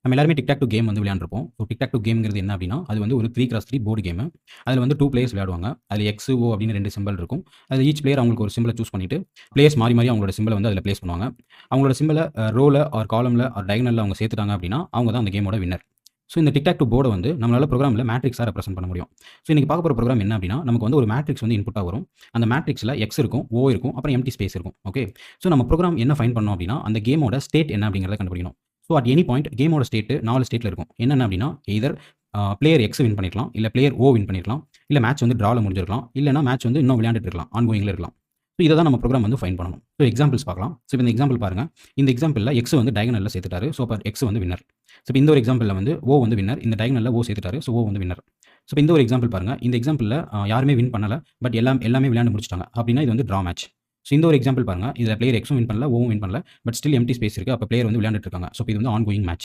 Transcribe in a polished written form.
நம்ம எல்லாருமே tic tac two game வந்து விளையாண்டுருப்போம். ஸோ டிக் டாக் டூ கேம்ங்கிறது என்ன அப்டின்னா, அது வந்து ஒரு 3x3 போர்டு கேமு. அதில வந்து 2 பிளேயர்ஸ் விளையாடுவாங்க. அதில எக்ஸ், ஓ அப்டின்னு 2 சிம்பல் இருக்கும். அதில ஈச் பிளேயர் அவங்களுக்கு ஒரு சிம்பல சூஸ் பண்ணிட்டு, பிளேயர்ஸ் மாறி மாறி அவங்களோட சிம்பல வந்து அதில பிளேஸ் பண்ணுவாங்க. அவங்களோட சிம்பல ரோல ஆர் காலம்ல ஆர் டயகனல்ல அவங்க சேர்த்துட்டாங்க அப்டின்னா, அவங்க தான் அந்த கேமோட வின்னர். ஸோ இந்த டிக் டாக் டூ போர்ட வந்து நம்மளால ப்ரோகிராம்ல மேட்ரிக்ஸா ரெப்ரசென்ட் பண்ண முடியும். ஸோ இன்னைக்கு பார்க்க போற ப்ரோகிராம் என்ன அப்டின்னா, நமக்கு வந்து ஒரு மேட்ரிக்ஸ் வந்து இன்புட்டா வரும். அந்த மேட்ரிக்ஸ்ல எக்ஸ் இருக்கும், ஓ இருக்கும், அப்புறம் எம்ப்டி ஸ்பேஸ் இருக்கும். ஓகே. ஸோ நம்ம ப்ரோகிராம் என்ன ஃபைண்ட் பண்ணணும் அப்டின்னா, அந்த கேமோட ஸ்டேட் என்ன அப்டிங்கிறத கண்டுபிடிக்கணும். ஸோ அட் எனி பாயிண்ட் கேமோட ஸ்டேட் 4 ஸ்டேட்ல இருக்கும். என்னென்ன அப்டின்னா, எய்தர் பிளேயர் எக்ஸ் வின் பண்ணியிருக்கலாம், இல்ல பிளேயர் ஓ வின் பண்ணியிருக்கலாம், இல்ல மேட்ச் வந்து டிரால முடிஞ்சிருக்கலாம், இல்லன்னா மேட்ச் வந்து இன்னும் விளையாண்டுட்டு இருக்கலாம். ஆன்கோயிங்ல இருக்கலாம். ஸோ இத தான் நம்ம ப்ரோகிராம் வந்து ஃபைண்ட் பண்ணணும். ஸோ எக்ஸாம்பிள்ஸ் பார்க்கலாம். ஸோ இந்த எக்ஸாம்பிள் பாருங்க. இந்த எக்ஸாம்பிள்ல எக்ஸ் வந்து டயகனல்ல சேர்த்துட்டாரு. ஸோ அப்ப எக்ஸ் வந்து வின்னர். ஸோ இப்ப இந்த ஒரு எக்ஸாம்பிள்ல வந்து ஓ வந்து வின்னர். இந்த டயகனல்ல ஓ சேர்த்துட்டாரு. ஸோ ஓ வந்து வின்னர். ஸோ இப்ப இந்த ஒரு எக்ஸாம்பிள் பாருங்க. இந்த எக்ஸாம்பிள்ல யாருமே வின் பண்ணல. பட் எல்லாமே விளையாண்டு முடிச்சுட்டாங்க. அப்டின்னா இது வந்து டிரா மேட்ச். ஸோ இந்த ஒரு எக்ஸாம்பிள் பாருங்க. இதுல பிளேயர் எக்ஸும் வின் பண்ணல, ஓவும் வின் பண்ணல. பட் ஸ்டில் எம்ப்டி ஸ்பேஸ் இருக்கு. அப்ப பிளேயர் வந்து விளையாண்டுட்டு இருக்காங்க. ஸோ இது வந்து ஆன்கோயிங் மேட்ச்.